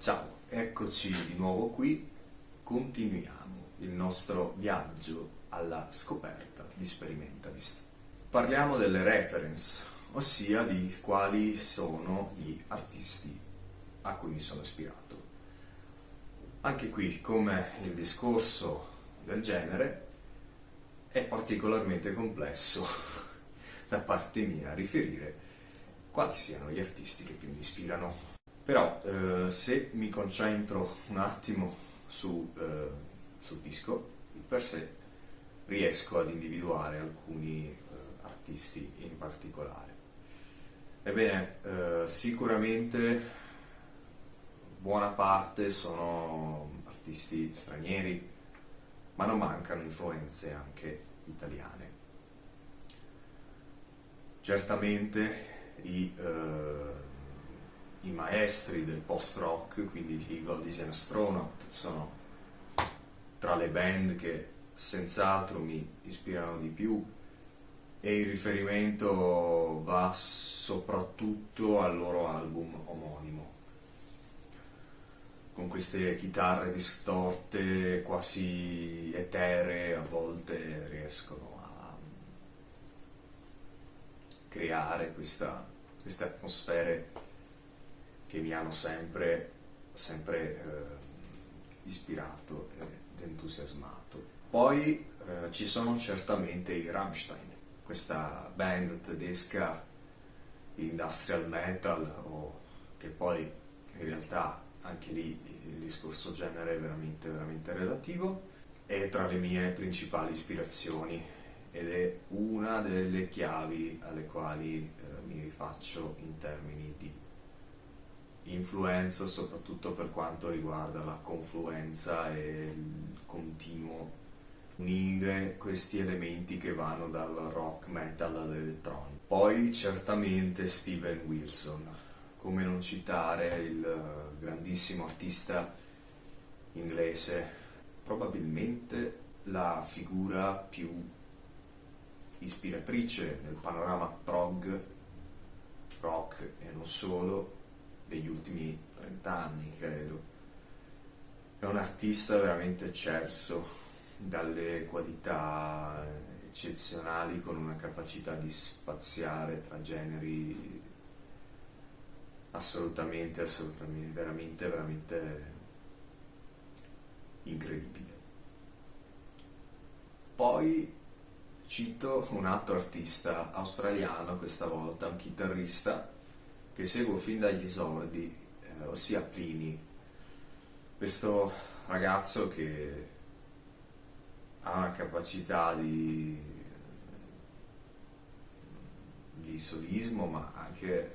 Ciao, eccoci di nuovo qui, continuiamo il nostro viaggio alla scoperta di Sperimentalist. Parliamo delle reference, ossia di quali sono gli artisti a cui mi sono ispirato. Anche qui, come il discorso del genere, è particolarmente complesso da parte mia riferire quali siano gli artisti che più mi ispirano. Però se mi concentro un attimo sul disco, per sé riesco ad individuare alcuni artisti in particolare. Ebbene, sicuramente buona parte sono artisti stranieri, ma non mancano influenze anche italiane. Certamente i maestri del post-rock, quindi i Goldies and Astronaut, sono tra le band che senz'altro mi ispirano di più, e il riferimento va soprattutto al loro album omonimo, con queste chitarre distorte, quasi eteree, a volte riescono a creare queste atmosfere che mi hanno sempre ispirato ed entusiasmato. Poi ci sono certamente i Rammstein, questa band tedesca industrial metal, che poi in realtà anche lì il discorso genere è veramente relativo, è tra le mie principali ispirazioni ed è una delle chiavi alle quali mi rifaccio in termini di influenza, soprattutto per quanto riguarda la confluenza e il continuo unire questi elementi che vanno dal rock metal all'elettronico. Poi certamente Steven Wilson, come non citare il grandissimo artista inglese, probabilmente la figura più ispiratrice del panorama prog, rock e non solo, degli ultimi 30 anni, credo. È un artista veramente eccelso, dalle qualità eccezionali, con una capacità di spaziare tra generi assolutamente, veramente incredibile. Poi cito un altro artista australiano, questa volta un chitarrista che seguo fin dagli esordi, ossia Plini, questo ragazzo che ha una capacità di solismo, ma anche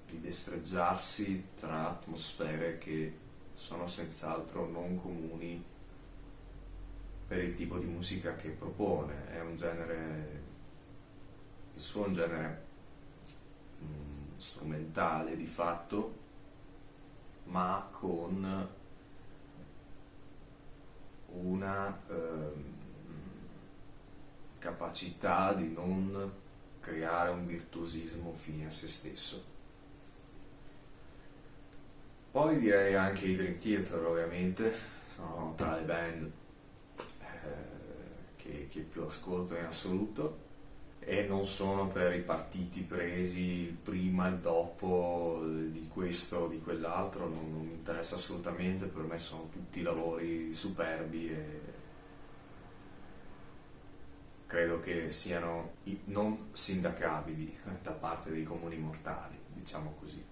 di destreggiarsi tra atmosfere che sono senz'altro non comuni per il tipo di musica che propone. È un genere, il suo è un genere strumentale di fatto, ma con una capacità di non creare un virtuosismo fine a se stesso. Poi direi anche i Dream Theater, ovviamente, sono tra le band che più ascolto in assoluto, e non sono per i partiti presi, il prima e il dopo di questo o di quell'altro, non mi interessa assolutamente. Per me sono tutti lavori superbi e credo che siano non sindacabili da parte dei comuni mortali, diciamo così.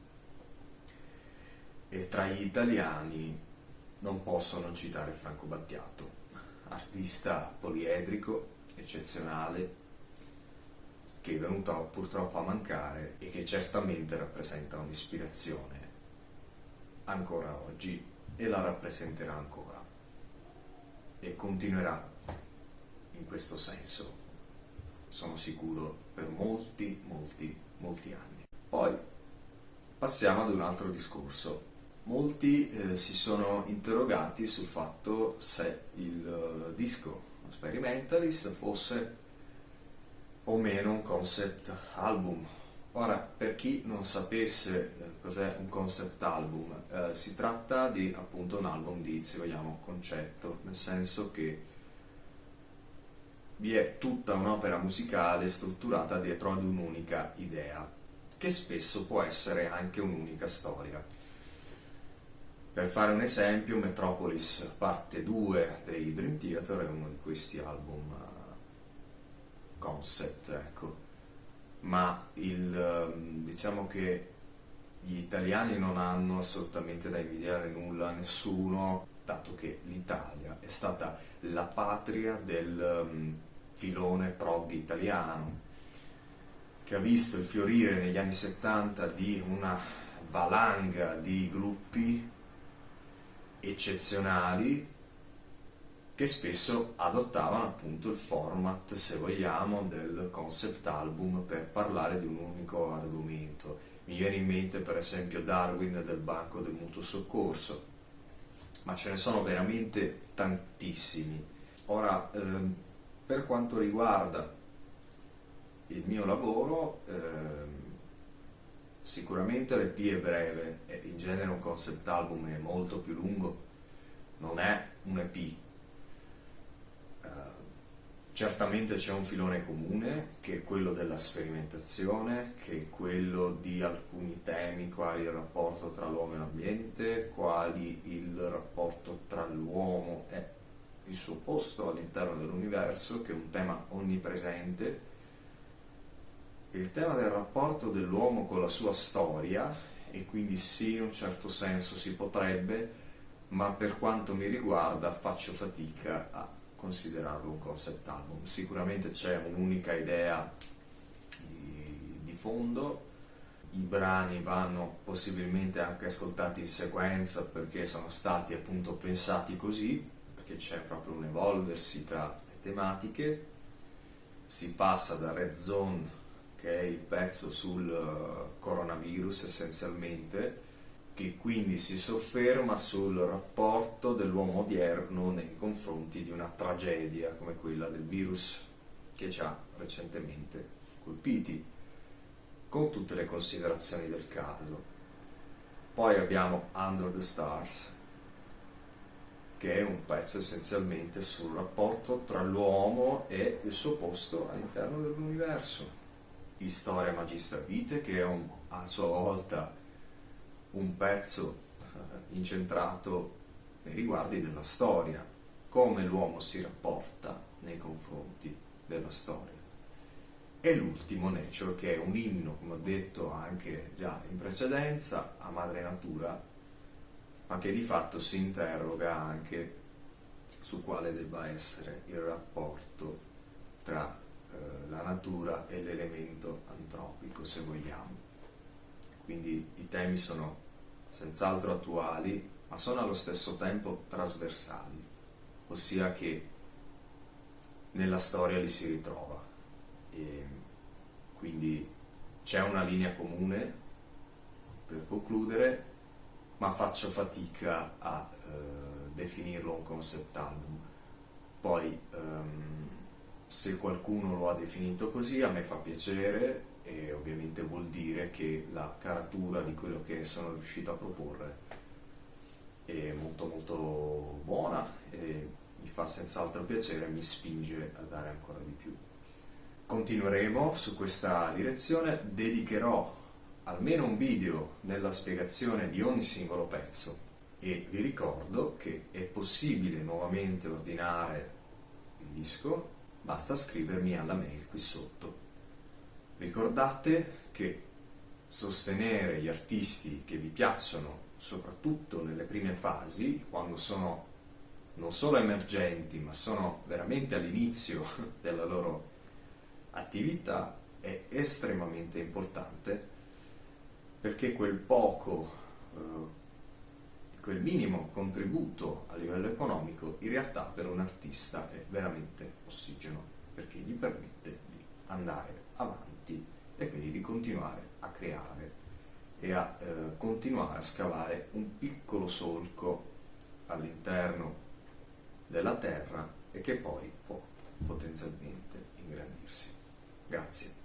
E tra gli italiani non posso non citare Franco Battiato, artista poliedrico, eccezionale, che è venuto purtroppo a mancare e che certamente rappresenta un'ispirazione ancora oggi, e la rappresenterà ancora e continuerà in questo senso, sono sicuro, per molti anni. Poi passiamo ad un altro discorso. Molti si sono interrogati sul fatto se il disco Sperimentalist fosse o meno un concept album, Ora, per chi non sapesse cos'è un concept album, si tratta di appunto un album di, se vogliamo, concetto, nel senso che vi è tutta un'opera musicale strutturata dietro ad un'unica idea, che spesso può essere anche un'unica storia. Per fare un esempio, Metropolis parte 2 dei Dream Theater è uno di questi album concept, ecco. Ma diciamo che gli italiani non hanno assolutamente da invidiare nulla a nessuno, dato che l'Italia è stata la patria del filone prog italiano, che ha visto il fiorire negli anni 70 di una valanga di gruppi eccezionali che spesso adottavano appunto il format, se vogliamo, del concept album per parlare di un unico argomento. Mi viene in mente per esempio Darwin del Banco del Mutuo Soccorso, ma ce ne sono veramente tantissimi. Ora, per quanto riguarda il mio lavoro, sicuramente l'EP è breve, e in genere un concept album è molto più lungo, non è un EP. Certamente c'è un filone comune, che è quello della sperimentazione, che è quello di alcuni temi, quali il rapporto tra l'uomo e l'ambiente, quali il rapporto tra l'uomo e il suo posto all'interno dell'universo, che è un tema onnipresente. Il tema del rapporto dell'uomo con la sua storia, e quindi sì, in un certo senso si potrebbe, ma per quanto mi riguarda faccio fatica a considerarlo un concept album. Sicuramente c'è un'unica idea di fondo, i brani vanno possibilmente anche ascoltati in sequenza perché sono stati appunto pensati così, perché c'è proprio un evolversi tra le tematiche. Si passa da Red Zone, che è il pezzo sul coronavirus essenzialmente, che quindi si sofferma sul rapporto dell'uomo odierno nei confronti di una tragedia come quella del virus che ci ha recentemente colpiti, con tutte le considerazioni del caso. Poi abbiamo Under the Stars, che è un pezzo essenzialmente sul rapporto tra l'uomo e il suo posto all'interno dell'universo. Historia Magistra Vitae, che è a sua volta un pezzo incentrato nei riguardi della storia, come l'uomo si rapporta nei confronti della storia. E l'ultimo, Nature, che è un inno, come ho detto anche già in precedenza, a madre natura, ma che di fatto si interroga anche su quale debba essere il rapporto tra la natura e l'elemento antropico, se vogliamo. Quindi i temi sono senz'altro attuali, ma sono allo stesso tempo trasversali, ossia che nella storia li si ritrova. E quindi c'è una linea comune, per concludere, ma faccio fatica a definirlo un concept album. Poi se qualcuno lo ha definito così, a me fa piacere, e ovviamente vuol dire che la caratura di quello che sono riuscito a proporre è molto molto buona e mi fa senz'altro piacere, mi spinge a dare ancora di più. Continueremo su questa direzione, dedicherò almeno un video nella spiegazione di ogni singolo pezzo e vi ricordo che è possibile nuovamente ordinare il disco, basta scrivermi alla mail qui sotto. Ricordate che sostenere gli artisti che vi piacciono, soprattutto nelle prime fasi, quando sono non solo emergenti, ma sono veramente all'inizio della loro attività, è estremamente importante, perché quel minimo contributo a livello economico in realtà per un artista è veramente ossigeno, perché gli permette di andare avanti e quindi di continuare a creare e a continuare a scavare un piccolo solco all'interno della terra e che poi può potenzialmente ingrandirsi. Grazie.